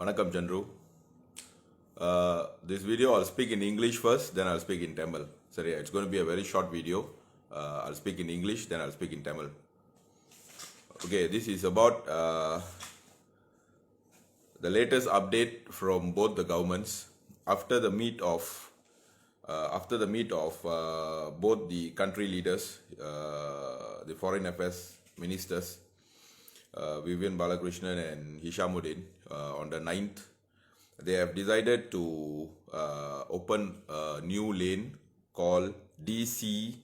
Vanakkam Chandru. This video I'll speak in English first, then I'll speak in Tamil. Sorry, it's going to be a very short video. I'll speak in English, then I'll speak in Tamil. Okay, this is about the latest update from both the governments after the meet of both the country leaders, the foreign affairs ministers, Vivian Balakrishnan and Hishamuddin, on the 9th. They have decided to open a new lane called DCEV.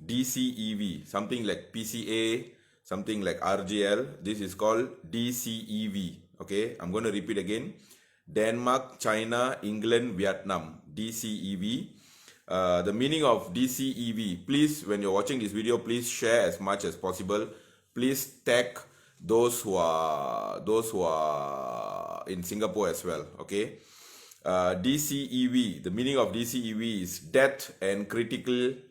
DCEV, something like PCA, something like RGL. This is called DCEV. Okay, I'm going to repeat again. Denmark, China, England, Vietnam. DCEV. The meaning of DCEV. Please, when you're watching this video, please share as much as possible. Please tag those who are in Singapore as well. Okay. DCEV. The meaning of DCEV is death and critically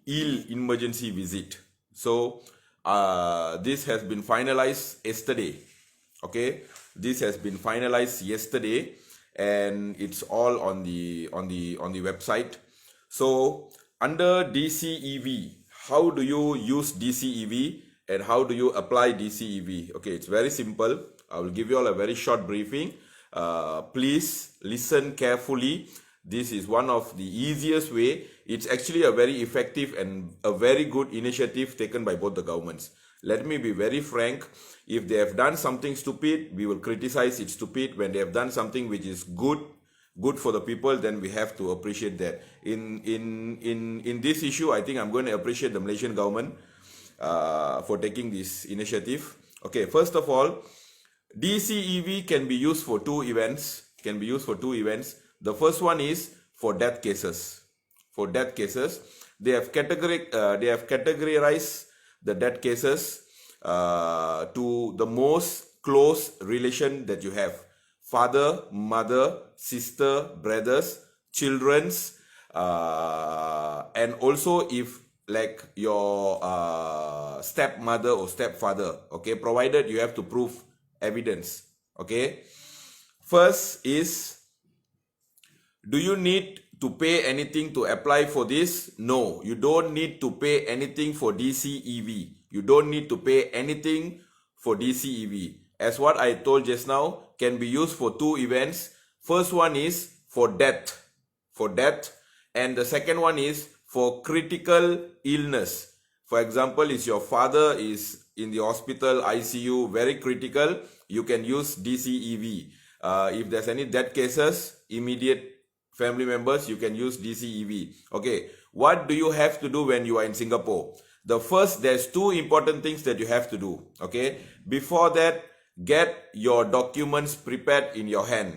ill emergency visit. So this has been finalized yesterday. Okay, this has been finalized yesterday, and it's all on the website. So under DCEV, how do you use DCEV and how do you apply DCEV? Okay, it's very simple. I will give you all a very short briefing. Please listen carefully. This is one of the easiest way. It's actually a very effective and a very good initiative taken by both the governments. Let me be very frank. If they have done something stupid, we will criticize it stupid. When they have done something which is good for the people, then we have to appreciate that. In this issue, I think I'm going to appreciate the Malaysian government for taking this initiative. Okay, first of all, DCEV can be used for two events. The first one is for death cases. For death cases, they have categorized the death cases to the most close relation that you have: father, mother, sister, brothers, children's, and also if like your stepmother or stepfather. Okay, provided you have to prove evidence. Okay, first is, do you need to pay anything to apply for this? No, you don't need to pay anything for DCEV. You don't need to pay anything for DCEV. As what I told just now, can be used for two events. First one is for death. And the second one is for critical illness. For example, if your father is in the hospital, ICU, very critical, you can use DCEV. If there's any death cases, immediate family members, you can use DCEV. Okay, what do you have to do when you are in Singapore? There's two important things that you have to do. Okay, before that, get your documents prepared in your hand.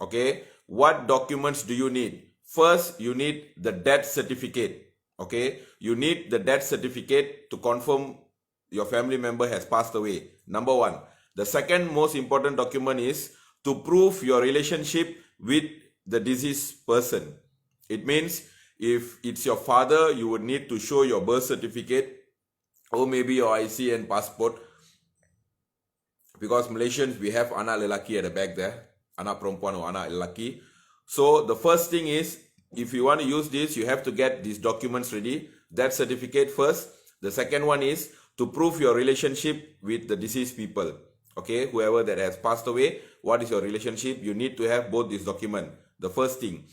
Okay, what documents do you need? First, you need the death certificate. Okay, you need the death certificate to confirm your family member has passed away. Number one. The second most important document is to prove your relationship with the deceased person. It means if it's your father, you would need to show your birth certificate or maybe your IC and passport. Because Malaysians, we have anak lelaki at the back there, anak perempuan or anak lelaki. So the first thing is, if you want to use this, you have to get these documents ready. That certificate first. The second one is to prove your relationship with the deceased people. Okay, whoever that has passed away, what is your relationship? You need to have both these documents. The first thing.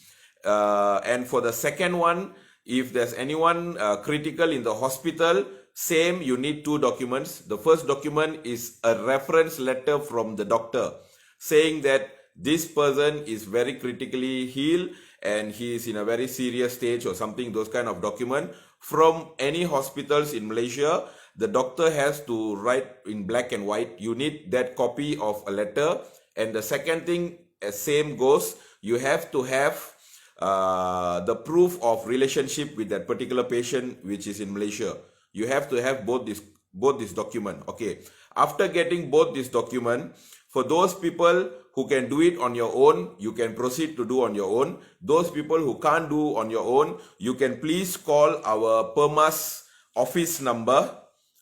And for the second one, if there's anyone critical in the hospital, same, you need two documents. The first document is a reference letter from the doctor saying that this person is very critically ill and he is in a very serious stage or something, those kind of document. From any hospitals in Malaysia, the doctor has to write in black and white. You need that copy of a letter. And the second thing, same goes, you have to have the proof of relationship with that particular patient which is in Malaysia. You have to have both this document. Okay. After getting both this document, for those people who can do it on your own, you can proceed to do on your own. Those people who can't do on your own, you can please call our PERMAS office number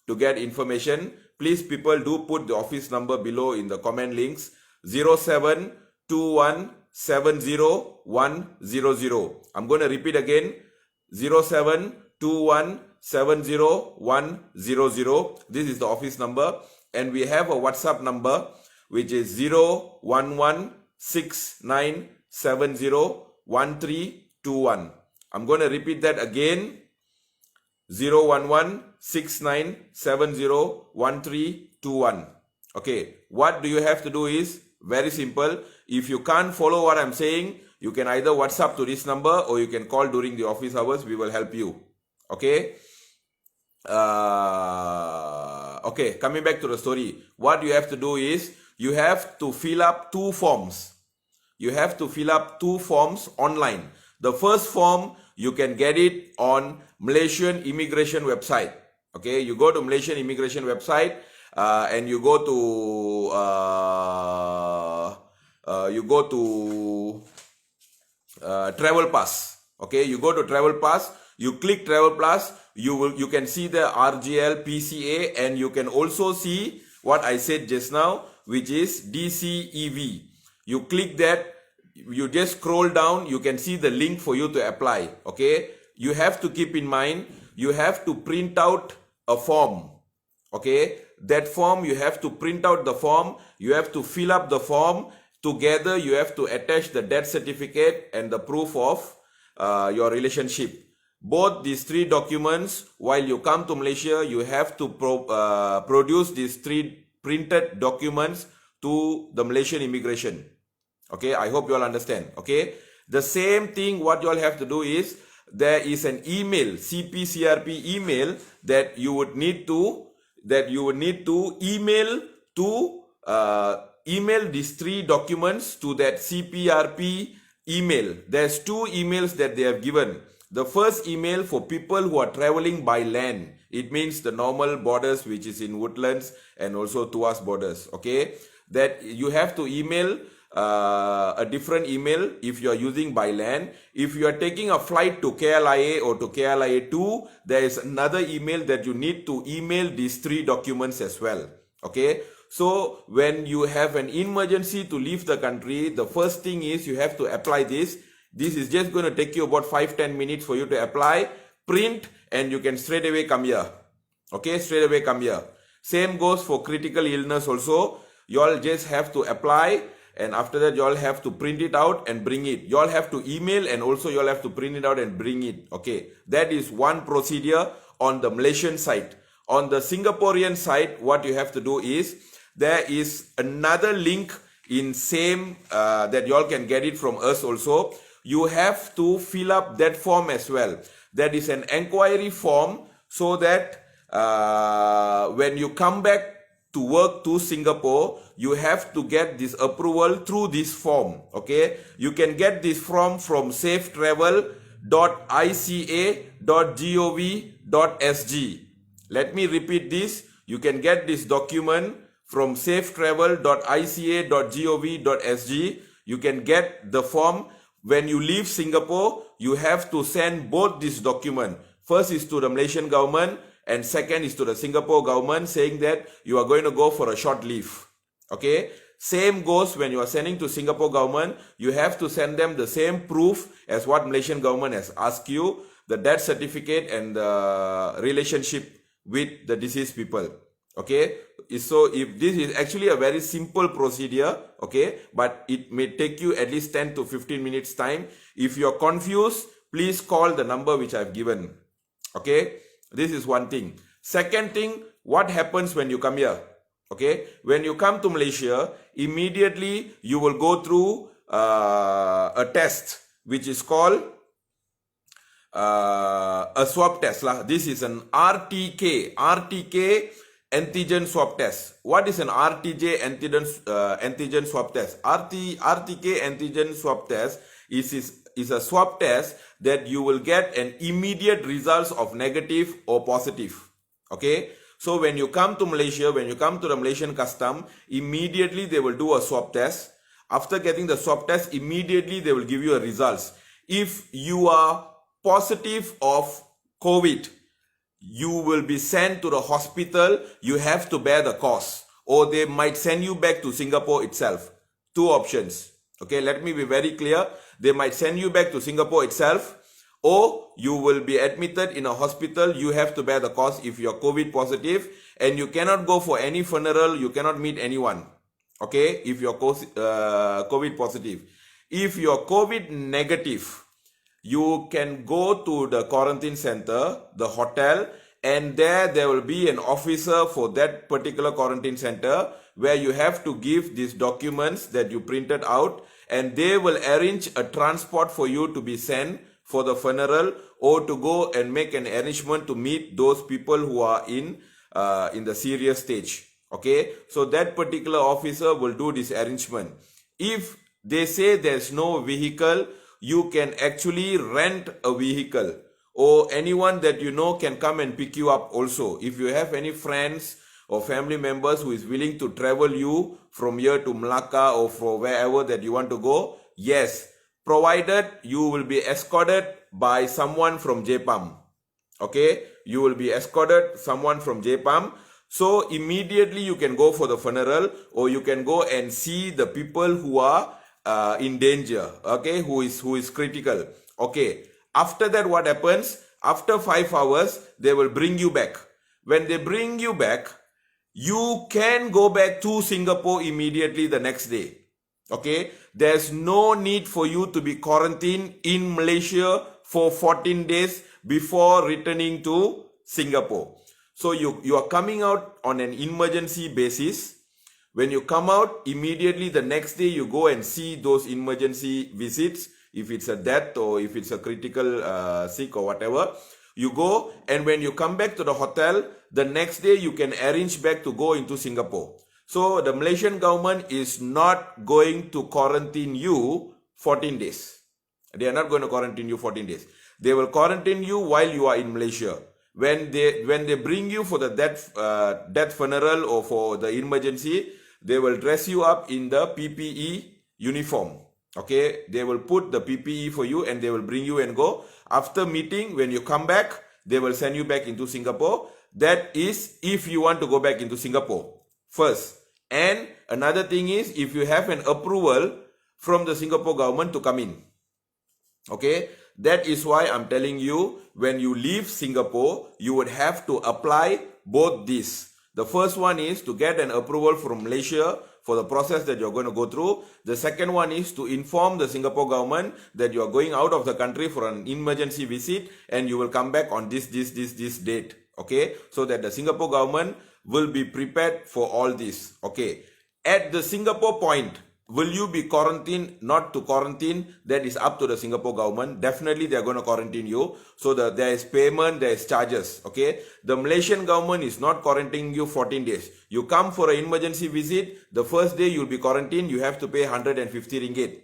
to get information. please people do put the office number below in the comment links. 0721700100. I'm going to repeat again. 0721700100. This is the office number, and we have a WhatsApp number which is 01169701321. I'm going to repeat that again. 01169701321. Okay, what do you have to do is very simple. If you can't follow what I'm saying, you can either WhatsApp to this number or you can call during the office hours. We will help you. Okay. Okay, coming back to the story. What you have to do is you have to fill up 2 forms. You have to fill up 2 forms online. The first form, you can get it on Malaysian immigration website. Okay, you go to Malaysian immigration website and you go to Travel Pass. Okay, you go to Travel Pass, you click Travel Pass, you can see the RGL PCA, and you can also see what I said just now, which is DCEV. You click that, you just scroll down, you can see the link for you to apply. Okay, you have to keep in mind, you have to print out a form. Okay, that form, you have to print out the form, you have to fill up the form. Together, you have to attach the death certificate and the proof of your relationship. Both these 3 documents, while you come to Malaysia, you have to produce these 3 printed documents to the Malaysian immigration. Okay, I hope you all understand. Okay, the same thing what you all have to do is, there is an email, CPCRP email, that you would need to email these 3 documents to that CPRP email. There's 2 emails that they have given. The first email for people who are traveling by land. It means the normal borders, which is in Woodlands and also Tuas borders. Okay, that you have to email a different email if you are using by land. If you are taking a flight to KLIA or to KLIA 2, there is another email that you need to email these 3 documents as well. Okay, so when you have an emergency to leave the country, the first thing is you have to apply this. This is just going to take you about 5-10 minutes for you to apply, print, and you can straight away come here. Okay, straight away come here. Same goes for critical illness also. You all just have to apply, and after that you all have to print it out and bring it. You all have to email, and also you all have to print it out and bring it. Okay, that is one procedure on the Malaysian side. On the Singaporean side, what you have to do is, there is another link in same that you all can get it from us also. You have to fill up that form as well. That is an inquiry form, so that when you come back to work to Singapore, you have to get this approval through this form. Okay, you can get this form from safetravel.ica.gov.sg. Let me repeat this. You can get this document from safetravel.ica.gov.sg. You can get the form. When you leave Singapore, you have to send both this document. First is to the Malaysian government, and second is to the Singapore government, saying that you are going to go for a short leave. Okay, same goes when you are sending to Singapore government. You have to send them the same proof as what Malaysian government has asked you, the death certificate and the relationship with the deceased people. Okay, so if this is actually a very simple procedure, okay, but it may take you at least 10 to 15 minutes time. If you're confused, please call the number which I've given. Okay, this is one thing. Second thing, what happens when you come here? Okay, when you come to Malaysia, immediately you will go through a test which is called a swab test. This is an RTK antigen swab test. What is an antigen swab test? RTK antigen swab test is a swab test that you will get an immediate results of negative or positive. Okay, so when you come to Malaysia, when you come to the Malaysian custom, immediately they will do a swab test. After getting the swab test, immediately they will give you a results. If you are positive of COVID, you will be sent to the hospital, you have to bear the cost, or they might send you back to Singapore itself. Two options. Okay, let me be very clear. They might send you back to Singapore itself, or you will be admitted in a hospital. You have to bear the cost if you're COVID positive, and you cannot go for any funeral, you cannot meet anyone. Okay, if you're COVID positive. If you're COVID negative, you can go to the quarantine center, the hotel, and there will be an officer for that particular quarantine center where you have to give these documents that you printed out, and they will arrange a transport for you to be sent for the funeral, or to go and make an arrangement to meet those people who are in the serious stage. Okay, so that particular officer will do this arrangement. If they say there's no vehicle, you can actually rent a vehicle, or anyone that you know can come and pick you up also. If you have any friends or family members who is willing to travel you from here to Malacca or for wherever that you want to go, yes, provided you will be escorted by someone from JPAM. Okay, you will be escorted someone from JPAM. So immediately you can go for the funeral, or you can go and see the people who are in danger, okay, who is critical. Okay, after that, what happens? After 5 hours, they will bring you back. When they bring you back, you can go back to Singapore immediately the next day. Okay, there's no need for you to be quarantined in Malaysia for 14 days before returning to Singapore. So you are coming out on an emergency basis. When you come out, immediately the next day you go and see those emergency visits. If it's a death or if it's a critical sick or whatever, you go, and when you come back to the hotel, the next day you can arrange back to go into Singapore. So the Malaysian government is not going to quarantine you 14 days. They are not going to quarantine you 14 days. They will quarantine you while you are in Malaysia. When they bring you for the death funeral or for the emergency, they will dress you up in the PPE uniform. Okay, they will put the PPE for you and they will bring you and go. After meeting, when you come back, they will send you back into Singapore. That is if you want to go back into Singapore first. And another thing is, if you have an approval from the Singapore government to come in. Okay, that is why I'm telling you, when you leave Singapore, you would have to apply both these. The first one is to get an approval from Malaysia for the process that you're going to go through. The second one is to inform the Singapore government that you are going out of the country for an emergency visit and you will come back on this date. Okay, so that the Singapore government will be prepared for all this. Okay, at the Singapore point, will you be quarantined, not to quarantine? That is up to the Singapore government. Definitely they are going to quarantine you. So there is payment, there is charges. Okay, the Malaysian government is not quarantining you 14 days. You come for an emergency visit, the first day you will be quarantined, you have to pay 150 ringgit.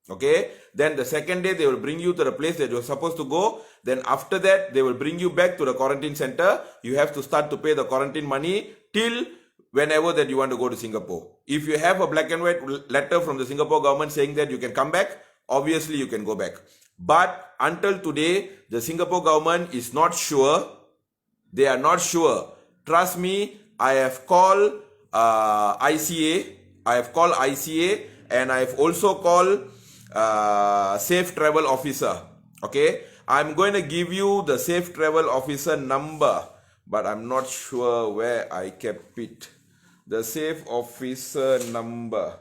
Okay, then the second day they will bring you to the place that you're supposed to go. Then after that, they will bring you back to the quarantine center. You have to start to pay the quarantine money till whenever that you want to go to Singapore. If you have a black and white letter from the Singapore government saying that you can come back, obviously you can go back. But until today, the Singapore government is not sure. They are not sure. Trust me, I have called ICA. I have called ICA and I have also called Safe Travel Officer. Okay, I'm going to give you the Safe Travel Officer number, but I'm not sure where I kept it. The Safe Officer number.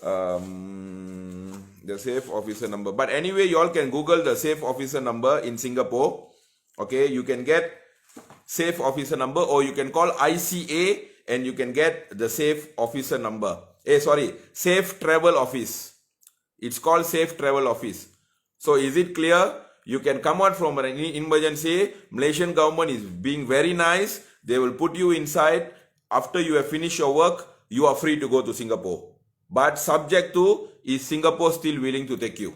The Safe Officer number. But anyway, you all can Google the Safe Officer number in Singapore. Okay, you can get Safe Officer number, or you can call ICA and you can get the Safe Officer number. Safe Travel Office. It's called Safe Travel Office. So is it clear? You can come out from an emergency. Malaysian government is being very nice. They will put you inside. After you have finished your work, you are free to go to Singapore. But subject to, is Singapore still willing to take you?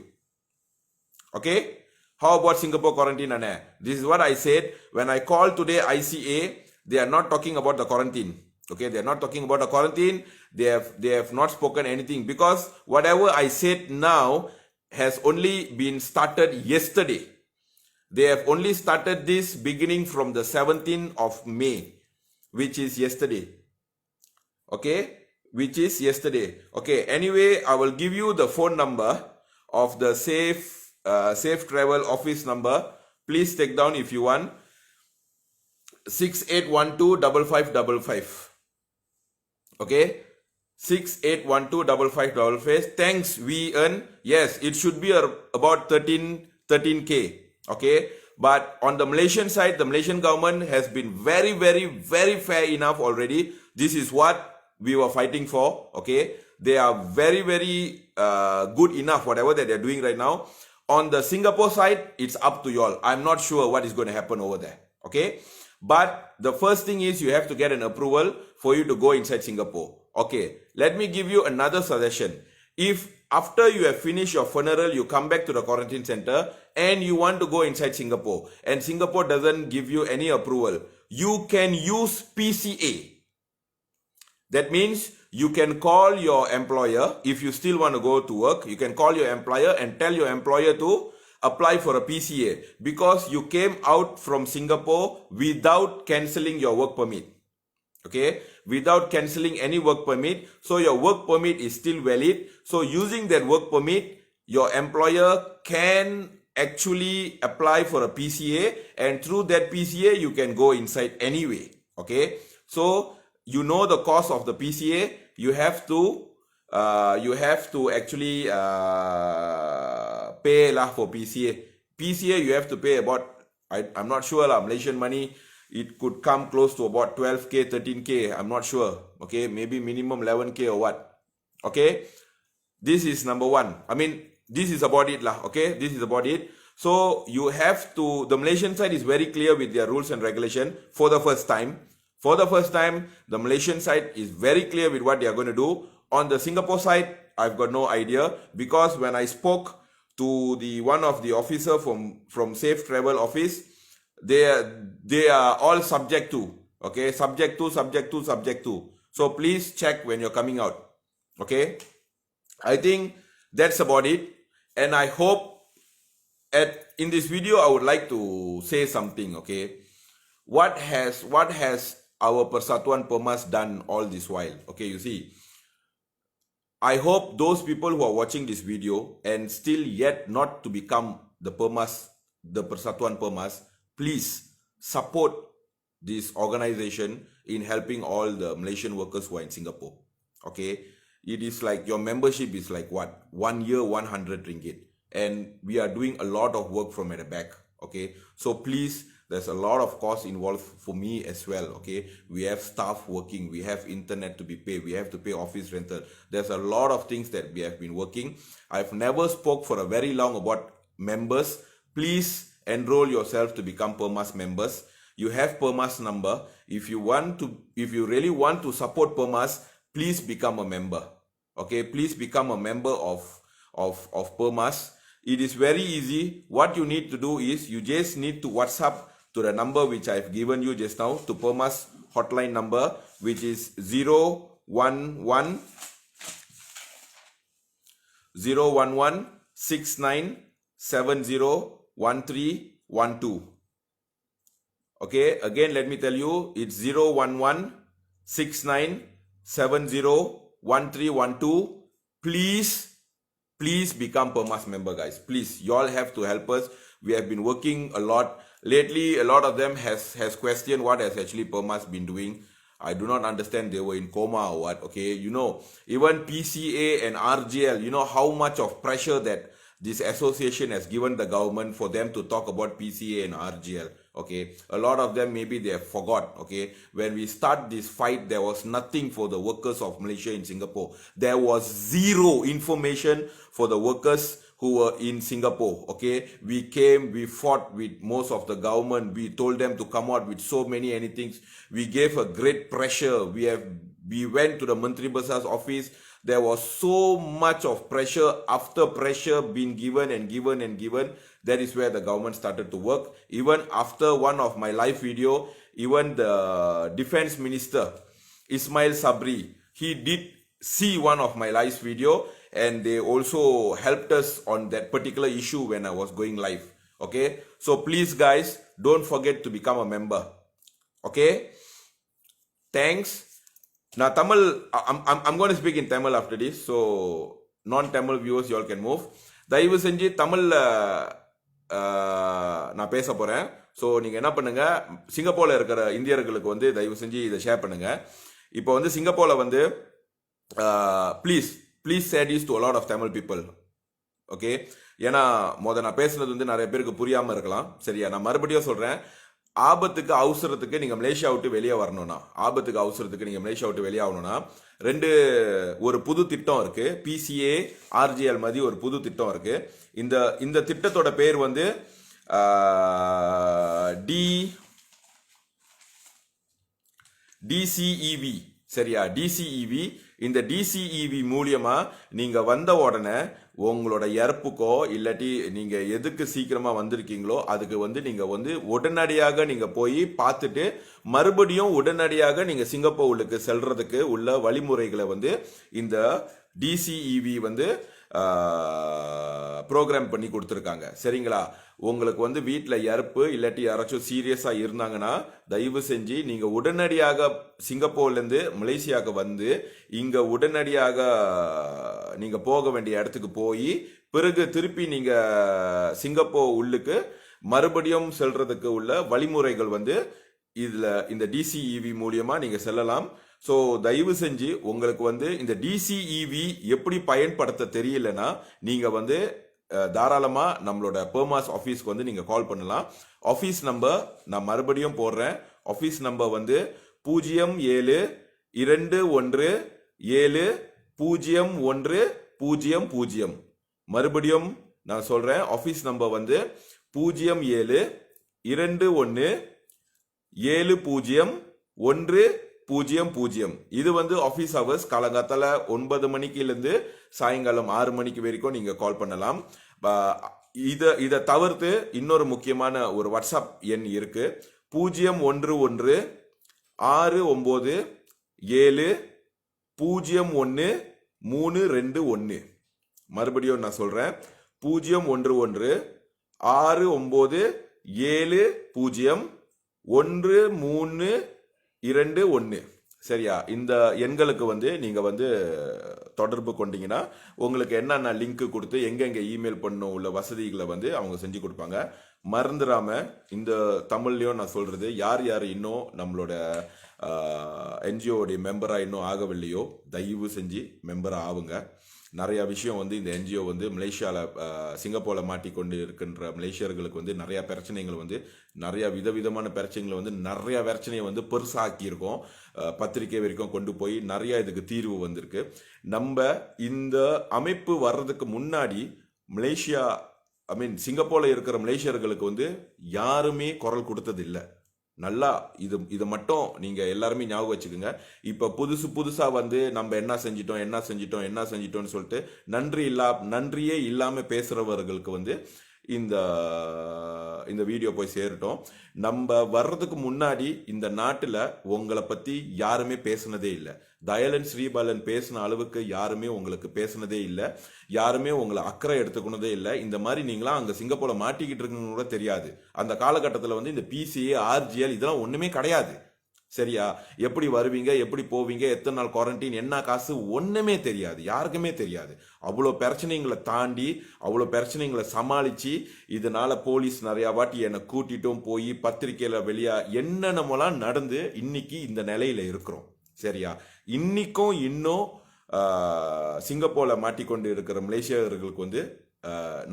Okay? How about Singapore quarantine? This is what I said. When I called today ICA, they are not talking about the quarantine. Okay, they are not talking about the quarantine. They have not spoken anything, because whatever I said now has only been started yesterday. They have only started this beginning from the 17th of May, which is yesterday. Okay, which is yesterday. Okay, anyway, I will give you the phone number of the safe travel office number. Please take down if you want. 6812-5555. Okay, 6812-5555. Thanks, we earn. Yes, it should be about 13K. Okay, but on the Malaysian side, the Malaysian government has been very, very, very fair enough already. This is what we were fighting for. Okay, they are very, very good enough, whatever that they're doing right now. On the Singapore side, it's up to y'all. I'm not sure what is going to happen over there. Okay, but the first thing is you have to get an approval for you to go inside Singapore. Okay, let me give you another suggestion. If after you have finished your funeral, you come back to the quarantine center and you want to go inside Singapore and Singapore doesn't give you any approval, you can use PCA. That means you can call your employer. If you still want to go to work, you can call your employer and tell your employer to apply for a PCA because you came out from Singapore without cancelling your work permit. Okay, without cancelling any work permit. So your work permit is still valid. So using that work permit, your employer can actually apply for a PCA, and through that PCA, you can go inside anyway. Okay, so you know the cost of the PCA. You have to actually pay lah for PCA. PCA you have to pay about, I'm not sure lah, Malaysian money. It could come close to about 12K, 13K. I'm not sure. Okay, maybe minimum 11K or what. Okay, this is number one. I mean, this is about it lah. Okay, this is about it. So you have to, the Malaysian side is very clear with their rules and regulation for the first time. For the first time, the Malaysian side is very clear with what they are going to do. On the Singapore side, I've got no idea because when I spoke to the one of the officer from Safe Travel Office, they are all subject to. Okay, subject to. So please check when you're coming out. Okay, I think that's about it. And I hope in this video I would like to say something. Okay, what has our Persatuan Pemas done all this while? Okay, you see, I hope those people who are watching this video and still yet not to become the Pemas, the Persatuan Pemas, please support this organization in helping all the Malaysian workers who are in Singapore. Okay, it is like your membership is like what, 1 year 100 ringgit, and we are doing a lot of work from at the back. Okay, so please, there's a lot of cost involved for me as well. Okay, we have staff working, we have internet to be paid, we have to pay office rental. There's a lot of things that we have been working. I've never spoke for a very long about members. Please enroll yourself to become Permas members. You have Permas number. If you really want to support Permas, please become a member. Okay, please become a member of Permas. It is very easy. What you need to do is you just need to WhatsApp to the number which I've given you just now, to Permas hotline number, which is 011 6970 1312. Okay, again let me tell you, it's 011 6970 1312. Please become Permas member, guys. Please, you all have to help us. We have been working a lot lately. A lot of them has questioned what has actually Permas been doing. I do not understand. They were in coma or what. Okay, you know, even PCA and RGL, you know how much of pressure that this association has given the government for them to talk about PCA and RGL. Okay, a lot of them maybe they have forgot. Okay, when we start this fight, there was nothing for the workers of Malaysia in Singapore. There was zero information for the workers who were in Singapore. Okay, we came, we fought with most of the government. We told them to come out with so many things. We gave a great pressure. We went to the Menteri Besar's office. There was so much of pressure. After pressure being given and given and given, that is where the government started to work. Even after one of my live video, even the defense minister, Ismail Sabri, he did see one of my live video, and they also helped us on that particular issue when I was going live. Okay, so please guys, don't forget to become a member. Okay, thanks. Now Tamil, I'm going to speak in Tamil after this, so non-Tamil viewers you all can move. தயவு செஞ்சு தமிழ்ல நான் பேச போறேன். So நீங்க என்ன பண்ணுங்க, சிங்கப்பூர்ல இருக்கிற இந்தியர்களுக்கு வந்து தயவு செஞ்சு இதை ஷேர் பண்ணுங்க. இப்போ வந்து சிங்கப்பூர்ல வந்து please share this to a lot of Tamil people. Okay, ஏன்னா நான் பேசுனது வந்து நிறைய பேருக்கு புரியாம இருக்கலாம். சரியா, நான் மறுபடியும் சொல்றேன். ஆபத்துக்கு அவசரத்துக்கு நீங்க மலேசியா விட்டு வெளியே வரணும்னா, ஆபத்துக்கு அவசரத்துக்கு நீங்க மலேசியா விட்டு வெளியே ஆகணும்னா ஒரு புது திட்டம் இருக்கு. PCA RGL மாதிரி ஒரு புது திட்டம் இருக்கு. இந்த திட்டத்தோட பேர் வந்து DCEV. சரியா, DCEV. இந்த DCEV மூலியமா நீங்க வந்த உடனே உங்களோட இறப்புக்கோ இல்லாட்டி நீங்க எதுக்கு சீக்கிரமா வந்திருக்கீங்களோ அதுக்கு வந்து நீங்க வந்து உடனடியாக நீங்க போய் பார்த்துட்டு மறுபடியும் உடனடியாக நீங்க சிங்கப்பூருக்கு செல்றதுக்கு உள்ள வழிமுறைகளை வந்து இந்த DCEV வந்து ப்ரோக்ராம் பண்ணி கொடுத்துருக்காங்க. சரிங்களா, உங்களுக்கு வந்து வீட்டில் இறப்பு இல்லாட்டி யாராச்சும் சீரியஸாக இருந்தாங்கன்னா தயவு செஞ்சு நீங்கள் உடனடியாக சிங்கப்பூர்லேருந்து மலேசியாவுக்கு வந்து இங்கே உடனடியாக நீங்கள் போக வேண்டிய இடத்துக்கு போய் பிறகு திருப்பி நீங்கள் சிங்கப்பூர் உள்ளுக்கு மறுபடியும் செல்றதுக்கு உள்ள வழிமுறைகள் வந்து இதில் இந்த DCEV மூலியமாக நீங்கள் செல்லலாம். ஸோ தயவு செஞ்சு உங்களுக்கு வந்து இந்த DCEV எப்படி பயன்படுத்த தெரியலன்னா நீங்கள் வந்து தாராளமா நம்மளோட பெர்மாஸ் ஆஃபீஸ்க்கு வந்து நீங்க கால் பண்ணலாம். ஆஃபீஸ் நம்பர் நான் மறுபடியும் போடுறேன். ஆஃபீஸ் நம்பர் வந்து 0721701000. மறுபடியும் நான் சொல்றேன், ஆஃபீஸ் நம்பர் வந்து 0721701000. இது வந்து ஆஃபீஸ் ஹவர்ஸ். காலங்காத்தால 9 மணிக்கிலிருந்து சாயங்காலம் 6 மணிக்கு வரைக்கும் நீங்க கால் பண்ணலாம். இதை தவிர்த்து இன்னொரு முக்கியமான ஒரு வாட்ஸ்அப் எண் இருக்கு. 01169701 மறுபடியும் நான் சொல்றேன், 01169701 சரியா. இந்த எண்களுக்கு வந்து நீங்க வந்து தொடர்பு கொண்டீங்கன்னா உங்களுக்கு என்னென்ன லிங்க் கொடுத்து எங்கெங்க இமெயில் பண்ணும் உள்ள வசதிகளை வந்து அவங்க செஞ்சு கொடுப்பாங்க. மறந்துடாம இந்த தமிழ்லயும் நான் சொல்றது, யார் இன்னும் நம்மளோட என்ஜிஓடைய மெம்பரா இன்னும் ஆகவில்லையோ தயவு செஞ்சு மெம்பரா ஆகுங்க. நிறைய விஷயம் வந்து இந்த என்ஜிஓ வந்து மலேசியாவில் சிங்கப்பூர்ல மாட்டிக்கொண்டு இருக்கின்ற மலேசியர்களுக்கு வந்து நிறைய பிரச்சனைகள் வந்து நிறைய விதவிதமான பிரச்சனைகளை வந்து நிறைய பிரச்சனையை வந்து பெருசாக்கி இருக்கோம். பத்திரிகை வரைக்கும் கொண்டு போய் நிறைய இதுக்கு தீர்வு வந்திருக்கு. நம்ம இந்த அமைப்பு வர்றதுக்கு முன்னாடி மலேசியா சிங்கப்பூர்ல இருக்கிற மலேசியர்களுக்கு வந்து யாருமே குரல் கொடுத்தது இல்லை. நல்லா இது மட்டும் நீங்க எல்லாருமே ஞாபகம் வச்சுக்கோங்க. இப்ப புதுசா வந்து நம்ம என்ன செஞ்சிட்டோம்னு சொல்லிட்டு நன்றியே இல்லாம பேசுறவர்களுக்கு வந்து இந்த வீடியோ போய் சேரட்டும். நம்ம வர்றதுக்கு முன்னாடி இந்த நாட்டுல உங்களை பத்தி யாருமே பேசுனதே இல்லை. தயலன் ஸ்ரீபாலன் பேசின அளவுக்கு யாருமே உங்களுக்கு பேசுனதே இல்லை. யாருமே உங்களை அக்கறை எடுத்துக்கொண்டதே இல்லை. இந்த மாதிரி நீங்களாம் அங்க சிங்கப்பூர்ல மாட்டிக்கிட்டு இருக்குன்னு கூட தெரியாது. அந்த காலகட்டத்தில் வந்து இந்த PCA RGL இதெல்லாம் ஒண்ணுமே கிடையாது. சரியா, எப்படி வருவீங்க, எப்படி போவீங்க, எத்தனை நாள் குவாரண்டைன், என்ன காசு, ஒண்ணுமே தெரியாது, யாருக்குமே தெரியாது. அவ்வளோ பிரச்சனைகளை தாண்டி அவ்வளோ பிரச்சனைகளை சமாளிச்சு இதனால போலீஸ் நிறைய வாட்டி என்னை கூட்டிட்டும் போய் பத்திரிகையில வெளியா என்னென்னமோலாம் நடந்து இன்னைக்கு இந்த நிலையில இருக்கிறோம். சரியா, இன்னைக்கும் இன்னும் சிங்கப்பூர்ல மாட்டிக்கொண்டு இருக்கிற மலேசியர்களுக்கு வந்து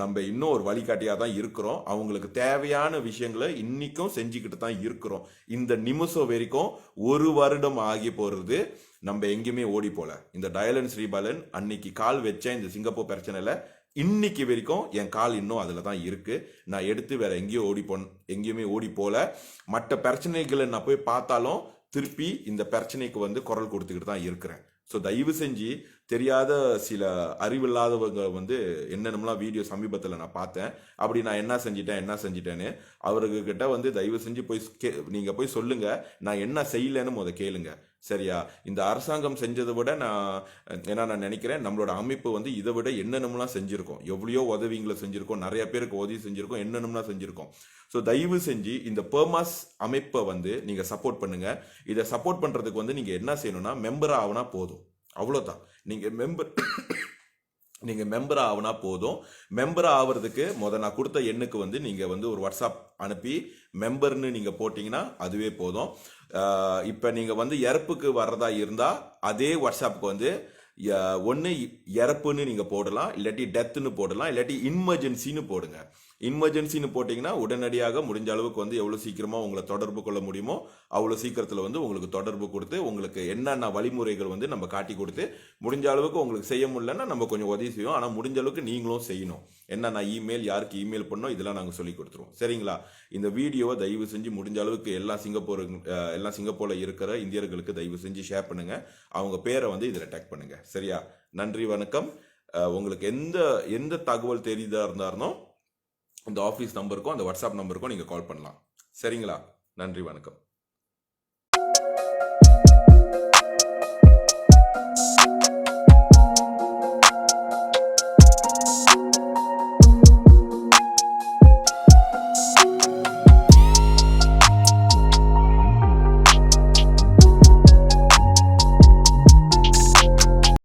நம்ம இன்னும் ஒரு வழிகாட்டியா தான் இருக்கிறோம். அவங்களுக்கு தேவையான விஷயங்களை இன்னைக்கும் செஞ்சுக்கிட்டு தான் இருக்கிறோம். இந்த நிமிஷம் வரைக்கும் 1 வருடம் ஆகி போறது, நம்ம எங்கேயுமே ஓடி போல. இந்த டயலன் ஸ்ரீபாலன் அன்னைக்கு கால் வச்ச இந்த சிங்கப்பூர் பிரச்சனைல இன்னைக்கு வரைக்கும் என் கால் இன்னும் அதுல தான் இருக்கு. நான் எடுத்து வேற எங்கேயுமே ஓடி போல. மற்ற பிரச்சனைகளை நான் போய் பார்த்தாலும் திருப்பி இந்த பிரச்சனைக்கு வந்து குரல் கொடுத்துக்கிட்டு தான் இருக்கிறேன். ஸோ தயவு செஞ்சு தெரியாத சில அறிவில்லாதவங்க வந்து என்னென்னலாம் வீடியோ சமீபத்தில் நான் பார்த்தேன். அப்படி நான் என்ன செஞ்சிட்டேன்னு அவர்கிட்ட வந்து தயவு செஞ்சு போய் நீங்கள் போய் சொல்லுங்க, நான் என்ன செய்யலைன்னு முத கேளுங்க. சரியா? இந்த அரசாங்கம் செஞ்சதை விட நான் நினைக்கிறேன் நம்மளோட அமைப்பு வந்து இதை விட என்னென்னலாம் செஞ்சிருக்கோம், எவ்வளையோ உதவிங்களை செஞ்சிருக்கோம், நிறைய பேருக்கு உதவி செஞ்சிருக்கோம், என்னென்னலாம் செஞ்சிருக்கோம். ஸோ தயவு செஞ்சு இந்த பெர்மாஸ் அமைப்பை வந்து நீங்கள் சப்போர்ட் பண்ணுங்க. இதை சப்போர்ட் பண்ணுறதுக்கு வந்து நீங்கள் என்ன செய்யணும்னா மெம்பர் ஆகுனா போதும், அவ்வளோதான். நீங்கள் மெம்பர் ஆகுனா போதும். மெம்பர் ஆகிறதுக்கு நான் கொடுத்த எண்ணுக்கு வந்து நீங்கள் வந்து ஒரு வாட்ஸ்அப் அனுப்பி மெம்பர்னு நீங்கள் போட்டிங்கன்னா அதுவே போதும். இப்போ நீங்கள் வந்து இறப்புக்கு வர்றதா இருந்தால் அதே வாட்ஸ்அப்புக்கு வந்து ஒன்று இறப்புன்னு நீங்கள் போடலாம், இல்லாட்டி டெத்துன்னு போடலாம், இல்லாட்டி இன்மர்ஜென்சின்னு போடுங்க. இன்மர்ஜென்சின்னு போட்டிங்கன்னா உடனடியாக முடிஞ்ச அளவுக்கு வந்து எவ்வளோ சீக்கிரமாக உங்களை தொடர்பு கொள்ள முடியுமோ அவ்வளோ சீக்கிரத்தில் வந்து உங்களுக்கு தொடர்பு கொடுத்து உங்களுக்கு என்னென்ன வழிமுறைகள் வந்து நம்ம காட்டி கொடுத்து முடிஞ்ச அளவுக்கு உங்களுக்கு செய்ய முடியலன்னா நம்ம கொஞ்சம் உதவி செய்வோம். ஆனால் முடிஞ்ச அளவுக்கு நீங்களும் செய்யணும். என்னென்ன இமெயில், யாருக்கு இமெயில் பண்ணோம், இதெல்லாம் நாங்கள் சொல்லி கொடுத்துருவோம். சரிங்களா? இந்த வீடியோவை தயவு செஞ்சு முடிஞ்ச அளவுக்கு எல்லாம் சிங்கப்பூரில் இருக்கிற இந்தியர்களுக்கு தயவு செஞ்சு ஷேர் பண்ணுங்க. அவங்க பேரை வந்து இதில் டேக் பண்ணுங்க. சரியா? நன்றி, வணக்கம். உங்களுக்கு எந்த தகவல் தெரியுதா இருந்தாலும் இந்த ஆஃபீஸ் நம்பருக்கும் அந்த வாட்ஸ்அப் நம்பருக்கும் நீங்கள் கால் பண்ணலாம். சரிங்களா? நன்றி, வணக்கம்.